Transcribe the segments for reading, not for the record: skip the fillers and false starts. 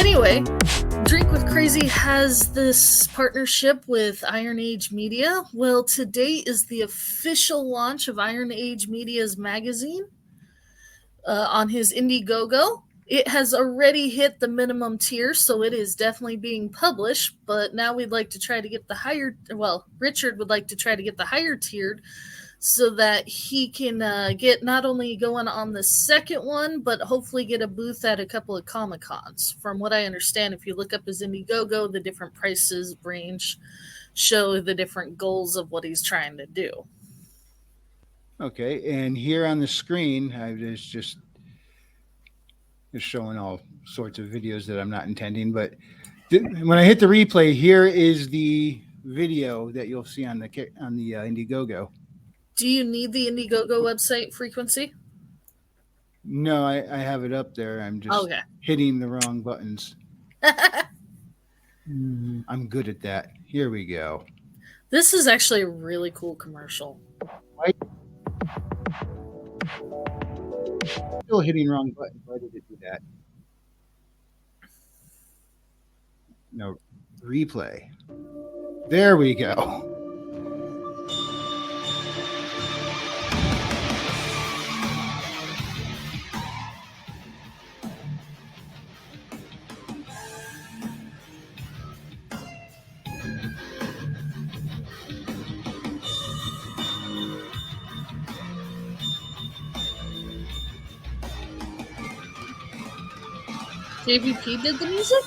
Anyway, Drink with Crazy has this partnership with IronAge.media. Well, today is the official launch of IronAge.media's magazine on his Indiegogo. It has already hit the minimum tier, so it is definitely being published, but now we'd like to try to get the higher, well, Richard would like to try to get the higher tiered so that he can get not only going on the second one, but hopefully get a booth at a couple of Comic-Cons. From what I understand, if you look up his Indiegogo, the different prices range show the different goals of what he's trying to do. Okay, and here on the screen, there's just showing all sorts of videos that I'm not intending, but when I hit the replay, here is the video that you'll see on the Indiegogo. Do you need the Indiegogo website frequency? No, I have it up there. I'm just hitting the wrong buttons. I'm good at that. Here we go. This is actually a really cool commercial. Still hitting wrong buttons. Why did it do that? No, replay. There we go. JVP did the music?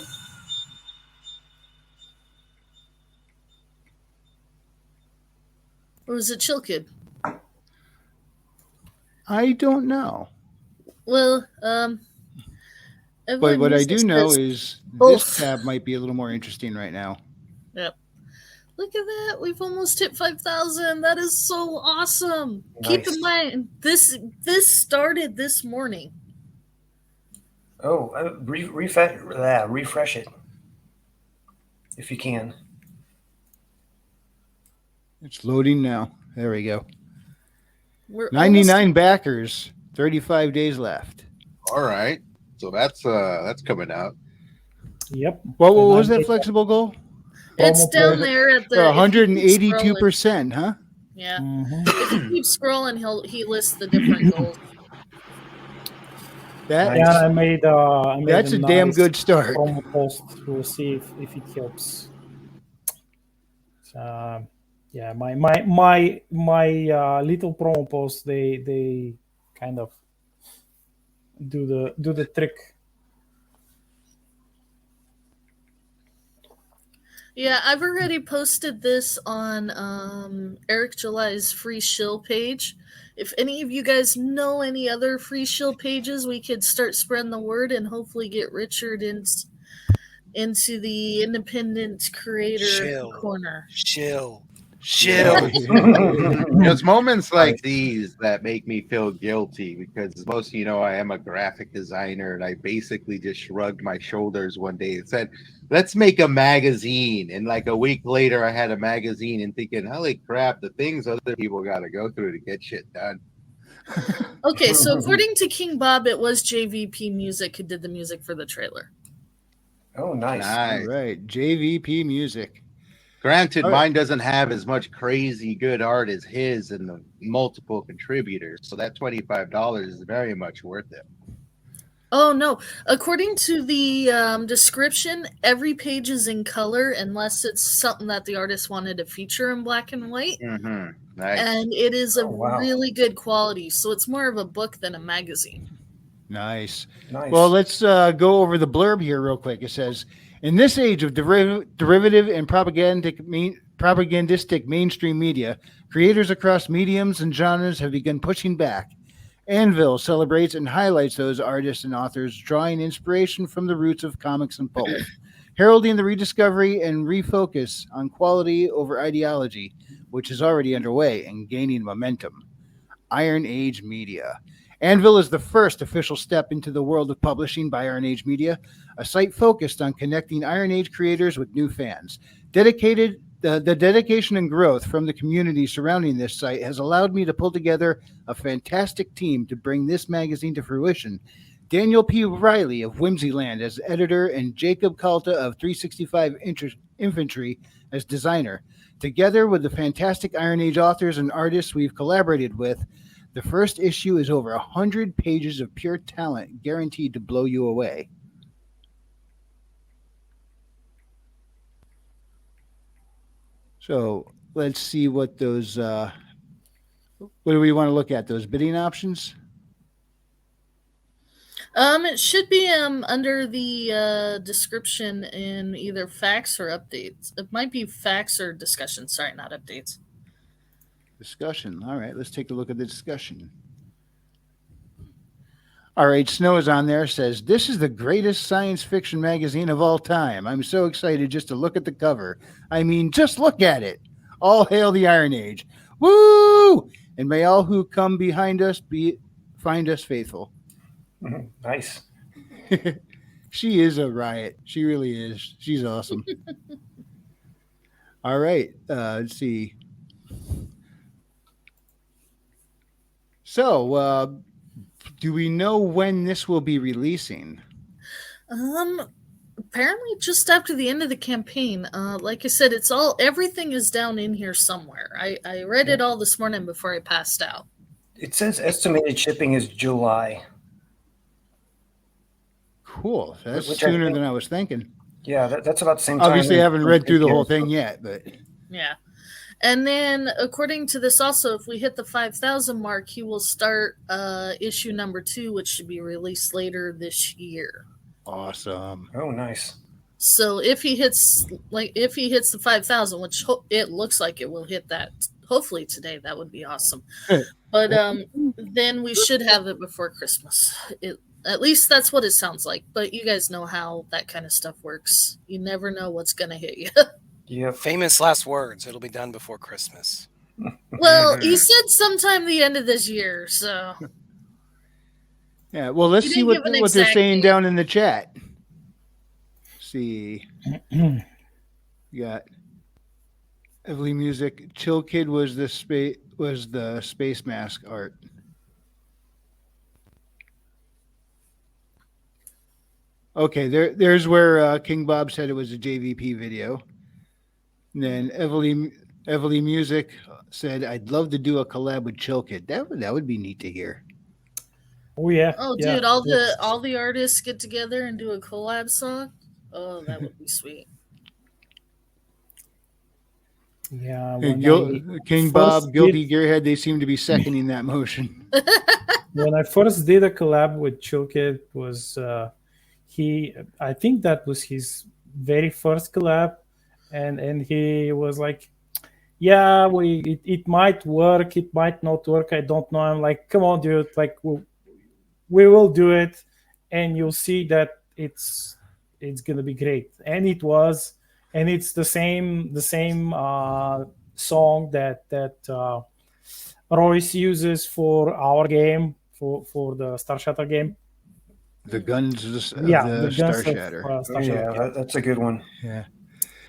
Or was it Chill Kid? I don't know. Well, but what I do know is this tab might be a little more interesting right now. Yep. Look at that. We've almost hit 5,000. That is so awesome. Nice. Keep in mind, this started this morning. Oh, refresh it if you can. It's loading now. There we go. 99 backers, 35 days left. All right. So that's coming out. Yep. What was that flexible goal? It's down there at the 182%, huh? Yeah. If you keep scrolling, he lists the different goals. I made that's a damn good start. Promo post. We'll see if it helps. Yeah, my little promo posts they kind of do the trick. Yeah, I've already posted this on Eric July's free shill page. If any of you guys know any other free shill pages, we could start spreading the word and hopefully get Richard into the independent creator corner. Chill. It's moments like these that make me feel guilty because most of you know I am a graphic designer and I basically just shrugged my shoulders one day and said, let's make a magazine. And like a week later, I had a magazine and thinking, holy crap, the things other people got to go through to get shit done. Okay, so according to King Bob, it was JVP Music who did the music for the trailer. Oh, nice. All right, JVP Music. Granted, mine doesn't have as much crazy good art as his and the multiple contributors, so that $25 is very much worth it. Oh, no. According to the description, every page is in color unless it's something that the artist wanted to feature in black and white. Mm-hmm. Nice. And it is a really good quality, so it's more of a book than a magazine. Nice. Well, let's go over the blurb here real quick. It says, in this age of derivative and propagandistic mainstream media, creators across mediums and genres have begun pushing back. ANVIL celebrates and highlights those artists and authors drawing inspiration from the roots of comics and pulp, heralding the rediscovery and refocus on quality over ideology, which is already underway and gaining momentum. Iron Age Media. ANVIL is the first official step into the world of publishing by Iron Age Media, a site focused on connecting Iron Age creators with new fans. The dedication and growth from the community surrounding this site has allowed me to pull together a fantastic team to bring this magazine to fruition, Daniel P. Riley of Whimsyland as editor, and Jacob Calta of 365 Infantry as designer. Together with the fantastic Iron Age authors and artists we've collaborated with, the first issue is over 100 pages of pure talent, guaranteed to blow you away. So let's see what those. What do we want to look at? Those bidding options? It should be under the description in either facts or updates. It might be facts or discussion. Sorry, not updates. Discussion. All right, let's take a look at the discussion. All right, Snow is on there, says, this is the greatest science fiction magazine of all time. I'm so excited just to look at the cover. I mean, just look at it. All hail the Iron Age. Woo! And may all who come behind us find us faithful. Nice. She is a riot. She really is. She's awesome. All right, let's see. So, do we know when this will be releasing? Apparently just after the end of the campaign. Like I said, everything is down in here somewhere. I read it all this morning before I passed out. It says estimated shipping is July. Cool. That's Which I sooner think- than I was thinking. Yeah, that's about the same time. Obviously, I haven't read through the whole thing yet, but Yeah. And then, according to this, also, if we hit the 5,000 mark, he will start issue number 2, which should be released later this year. awesome. Oh, nice. So if he hits the 5,000, which it looks like it will hit that, hopefully today, that would be awesome. But then we should have it before Christmas. At least that's what it sounds like. But you guys know how that kind of stuff works. You never know what's going to hit you. Yep. Famous last words. It'll be done before Christmas. Well, he said sometime the end of this year, so Yeah, well, let's He see didn't what give an they're exact saying date. down in the chat. See, you got Evelyn Music. Chill Kid was the space mask art. Okay, there's where King Bob said it was a JVP video. And then Evelyn Music said, "I'd love to do a collab with Chill Kid. That would be neat to hear." Oh yeah. oh yeah, dude, all that's- the artists get together and do a collab song. Oh, that would be sweet. Yeah. Hey, When King first Bob, Guilty did- Gearhead, they seem to be seconding that motion. when I first did a collab with Chill Kid was I think that was his very first collab, and he was like, yeah, it might work, it might not work, I don't know. I'm like, come on, dude, like we will do it, and you'll see that it's gonna be great. And it was, and it's the same song that Royce uses for our game, for the Star Shatter game. The guns of Yeah, the the Star guns of, Shatter. Star Oh, Shatter yeah, game. that's a good one. Yeah.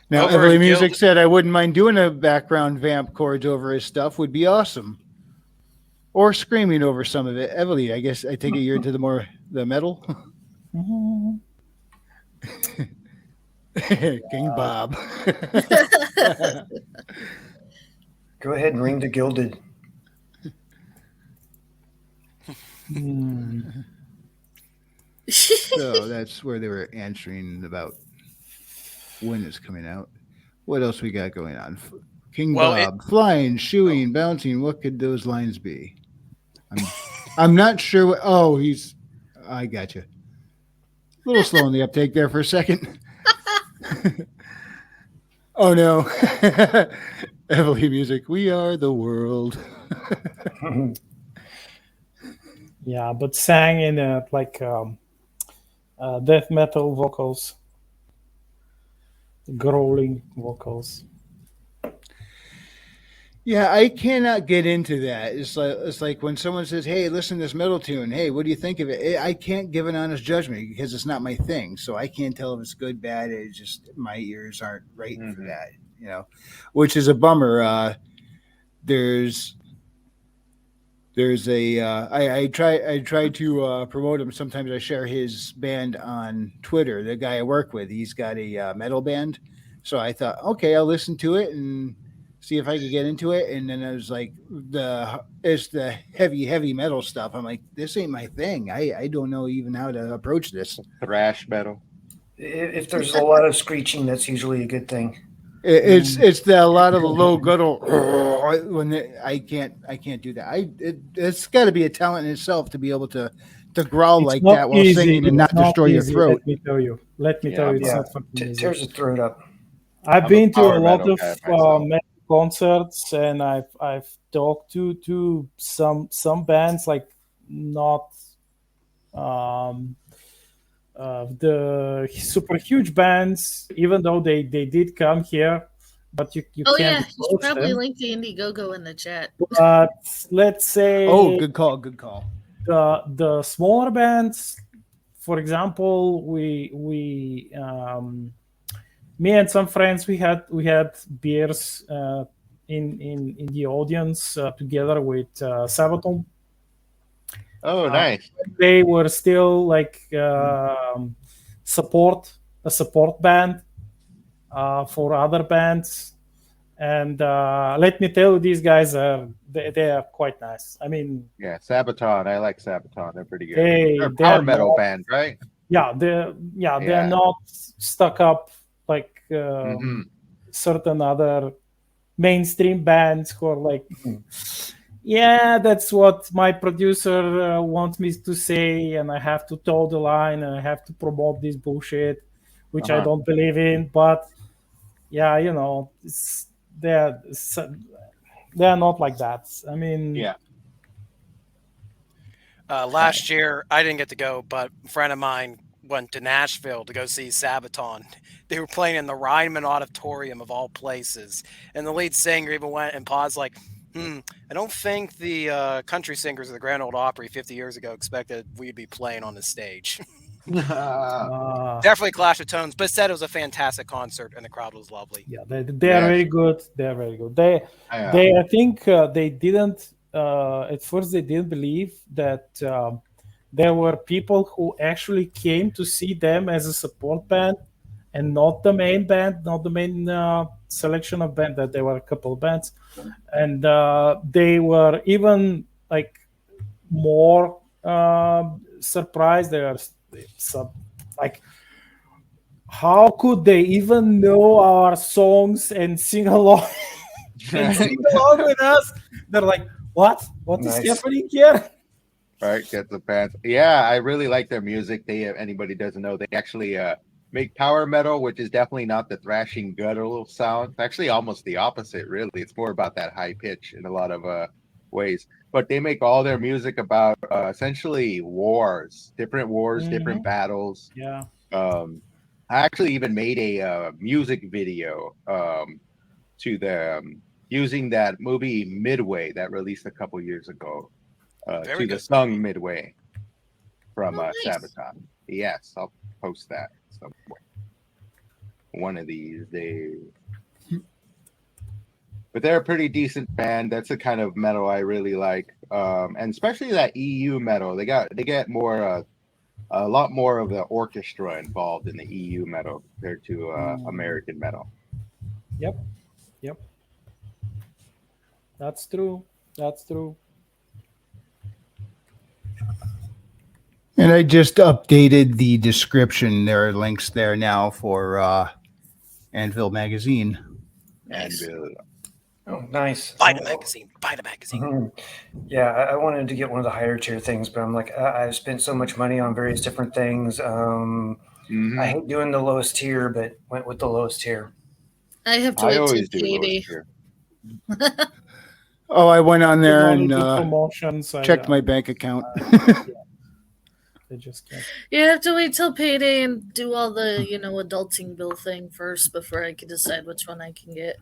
Now, Over Evelyn in Music Guild- said, I wouldn't mind doing a background vamp chords over his stuff. Would be awesome. Or screaming over some of it. Evelyn, I guess I take it you're into the metal. Mhm. King Bob. Go ahead and ring the Gilded. Hmm. So that's where they were answering about when it's coming out. What else we got going on? King Well, Bob, flying, shooing, bouncing. What could those lines be? I'm not sure. I got you. A little slow in the uptake there for a second. Oh no. Evelyn Music, we are the world. Yeah, but sang in death metal vocals, growling vocals. Yeah, I cannot get into that. It's like when someone says, "Hey, listen to this metal tune. Hey, what do you think of it?" I can't give an honest judgment because it's not my thing. So I can't tell if it's good, bad. It's just my ears aren't right for that, which is a bummer. There's There's a I try to promote him. Sometimes I share his band on Twitter. The guy I work with, he's got a metal band. So I thought, okay, I'll listen to it and see if I could get into it. And then I was like, it's the heavy metal stuff. I'm like, this ain't my thing. I don't know even how to approach this. Thrash metal. If there's a lot of screeching, that's usually a good thing. It's a lot of the low guttural when I can't do that. It's got to be a talent in itself to be able to growl It's like not that while easy. singing and not It's destroy your easy, throat. Let me tell you. It's Yeah, not fucking easy. tears the throat up. I've I'm been a to a power lot metal of guy myself. metal concerts, and I've talked to some bands, like not the super huge bands, even though they did come here, but you Oh can't yeah, you should approach probably them. link the Indiegogo in the chat. But let's say Oh, good call. the smaller bands, for example, me and some friends, we had beers in the audience together with Sabaton. Oh, nice. They were still like support band for other bands, and let me tell you, these guys they are quite nice. I mean, Yeah, Sabaton. I like Sabaton. They're pretty good. they They're a they're power metal not, band, right? they're Yeah. not stuck up like hmm certain other mainstream bands who are like, Mhm. yeah, that's what my producer wants me to say, and I have to toe the line, and I have to promote this bullshit, which I Uh-huh. don't believe in. But yeah, they're not like that. I mean, Yeah. Last year, I didn't get to go, but a friend of mine went to Nashville to go see Sabaton. They were playing in the Ryman Auditorium of all places, and the lead singer even went and paused, like, I don't think the country singers of the Grand Ole Opry 50 years ago expected we'd be playing on the stage. Definitely clash of tones, but said it was a fantastic concert and the crowd was lovely. yeah, they are very good. They are very good. They I think they didn't at first they didn't believe that there were people who actually came to see them as a support band and not the main band, not the main selection of band. That there were a couple of bands, and they were even like more surprised. They are like, how could they even know our songs and sing along with us? They're like, what is Nice. happening here? Right, get the pants. Yeah, I really like their music. They, if anybody doesn't know, they actually make power metal, which is definitely not the thrashing guttural sound. It's actually almost the opposite, really. It's more about that high pitch in a lot of ways. But they make all their music about essentially wars, different battles. Yeah. I actually even made a music video to the using that movie Midway that released a couple years ago. To the song Midway from nice. Sabaton. Yes, I'll post that somewhere one of these days. But they're a pretty decent band. That's the kind of metal I really like, and especially that EU metal. They get more a lot more of the orchestra involved in the EU metal compared to American metal. Yep. That's true. And I just updated the description. There are links there now for ANVIL Magazine. Nice. Anvil. Oh, nice. Buy the magazine. Mhm. Yeah, I wanted to get one of the higher tier things, but I'm like, I've spent so much money on various different things. I hate doing the lowest tier, but went with the lowest tier. I have to I wait always till do payday. lowest tier. Oh, I went on there and promotions. checked my bank account. They just can't. You have to wait till payday and do all the, adulting bill thing first before I can decide which one I can get.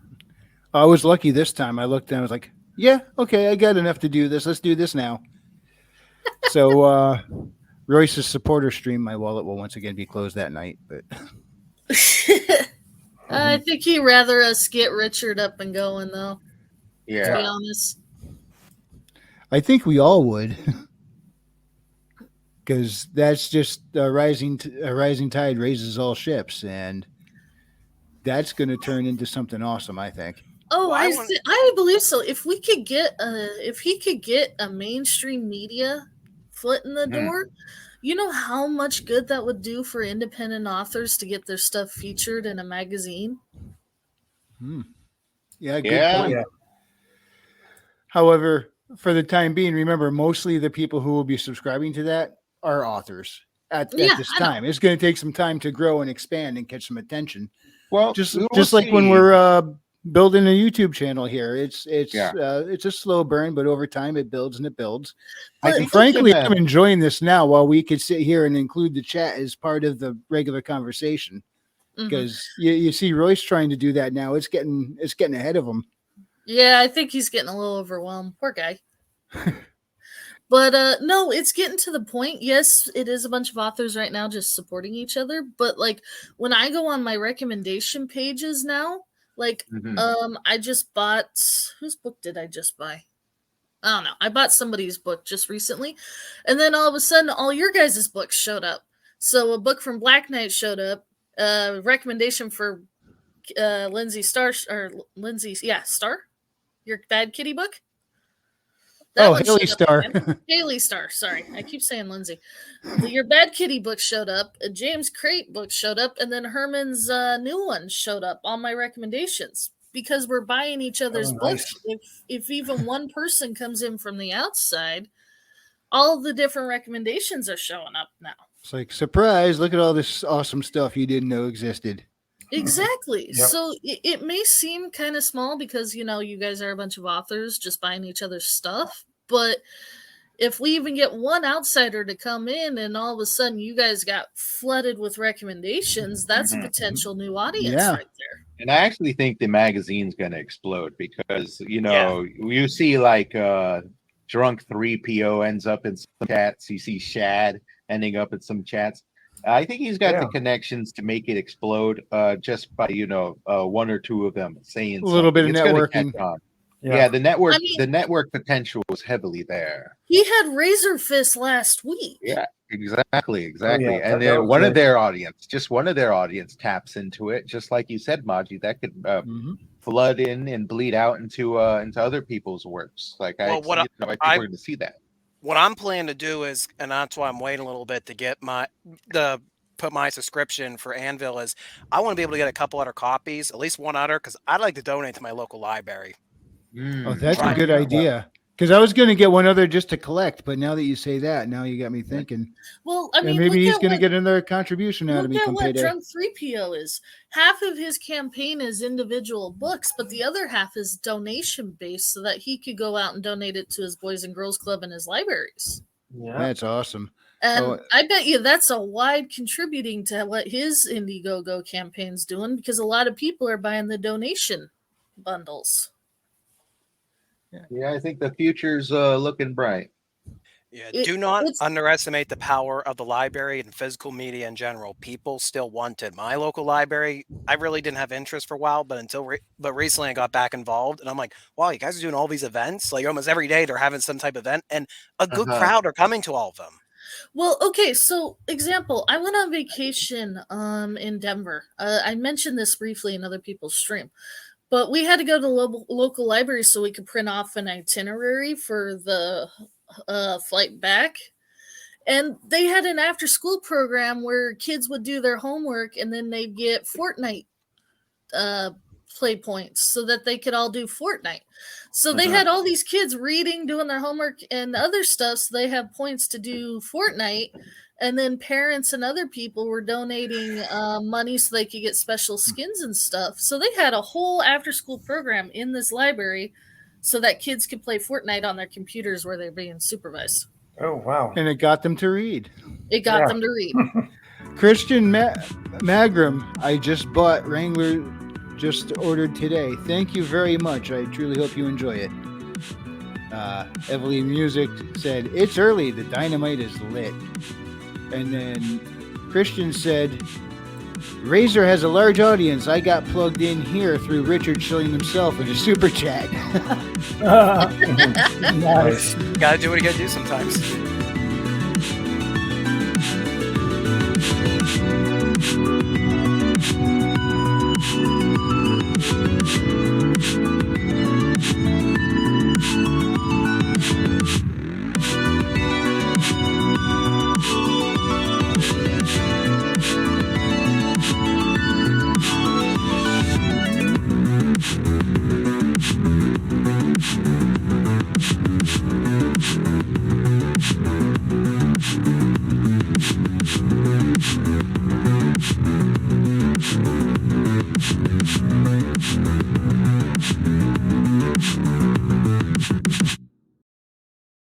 I was lucky this time. I looked and I was like, yeah, okay, I got enough to do this. Let's do this now. So Royce's supporter stream, my wallet will once again be closed that night. But I think he'd rather us get Richard up and going, though. Yeah. To be honest. I think we all would, because that's just a rising tide raises all ships, and that's going to turn into something awesome, I think. Oh, Well, I believe so. If he could get a mainstream media foot in the door, you know how much good that would do for independent authors to get their stuff featured in a magazine. Yeah, good Yeah. point. Yeah. However, for the time being, remember, mostly the people who will be subscribing to that are authors at Yeah, this I know. time. It's going to take some time to grow and expand and catch some attention. Well, Just we'll like when see. we're building a YouTube channel here, it's Yeah. it's a slow burn, but over time it builds and it builds. I But think Frankly, it's I'm enjoying this now while we could sit here and include the chat as part of the regular conversation. Mhm. Because you see Royce trying to do that now. It's getting ahead of him. Yeah, I think he's getting a little overwhelmed. Poor guy. But no, it's getting to the point. Yes, it is a bunch of authors right now just supporting each other. But like when I go on my recommendation pages now, like I just bought, whose book did I just buy? I don't know. I bought somebody's book just recently, and then all of a sudden, all your guys' books showed up. So a book from Black Knight showed up. Recommendation for Lindsay Star Star, your Bad Kitty book. That one Haley showed up Star. again. Haley Star. Sorry, I keep saying Lindsay. Your Bad Kitty book showed up. A James Crate book showed up, and then Herman's new one showed up on my recommendations. Because we're buying each other's books. If even one person comes in from the outside, all the different recommendations are showing up now. It's like, surprise, look at all this awesome stuff you didn't know existed. Exactly. Yep. So it may seem kind of small because, you guys are a bunch of authors just buying each other's stuff. But if we even get one outsider to come in and all of a sudden you guys got flooded with recommendations, that's a potential new audience right there. And I actually think the magazine's going to explode because, you see like Drunk 3PO ends up in some chats. You see Shad ending up in some chats. I think he's got the connections to make it explode just by, one or two of them saying a little bit of it's networking. Yeah, the network potential was heavily there. He had Razor Fist last week. Yeah, exactly. Oh, yeah, And then one of their audience taps into it, just like you said, Maji. That could flood in and bleed out into other people's works. Like I think we're going to see that. What I'm planning to do is, and that's why I'm waiting a little bit to get put my subscription for Anvil, is I want to be able to get a couple other copies, at least one other, because I'd like to donate to my local library. Oh, that's a good idea. Because I was going to get one other just to collect, but now that you say that, now you got me thinking. Well, I mean, maybe he's going to get another contribution out of me. Look at what Drunk 3PO is. Half of his campaign is individual books, but the other half is donation based, so that he could go out and donate it to his Boys and Girls Club and his libraries. Yeah, that's awesome. And I bet you that's a wide contributing to what his Indiegogo campaign's doing, because a lot of people are buying the donation bundles. Yeah, I think the future's looking bright. Yeah, do not underestimate the power of the library and physical media in general. People still want it. My local library, I really didn't have interest for a while, but recently I got back involved, and I'm like, wow, you guys are doing all these events? Like almost every day they're having some type of event, and a good crowd are coming to all of them. Well, okay, so example, I went on vacation in Denver. I mentioned this briefly in other people's stream. But we had to go to the local library so we could print off an itinerary for the flight back. And they had an after-school program where kids would do their homework and then they'd get Fortnite play points so that they could all do Fortnite. So they had all these kids reading, doing their homework and other stuff, so they have points to do Fortnite. And then parents and other people were donating money so they could get special skins and stuff. So they had a whole after-school program in this library so that kids could play Fortnite on their computers where they're being supervised. Oh, wow. And it got them to read. It got them to read. Christian Magram, I just bought Wrangler, just ordered today. Thank you very much. I truly hope you enjoy it. Evelyn Music said, it's early. The dynamite is lit. And then Christian said, Razor has a large audience. I got plugged in here through Richard showing himself in a super chat. Nice. Gotta do what you gotta do sometimes.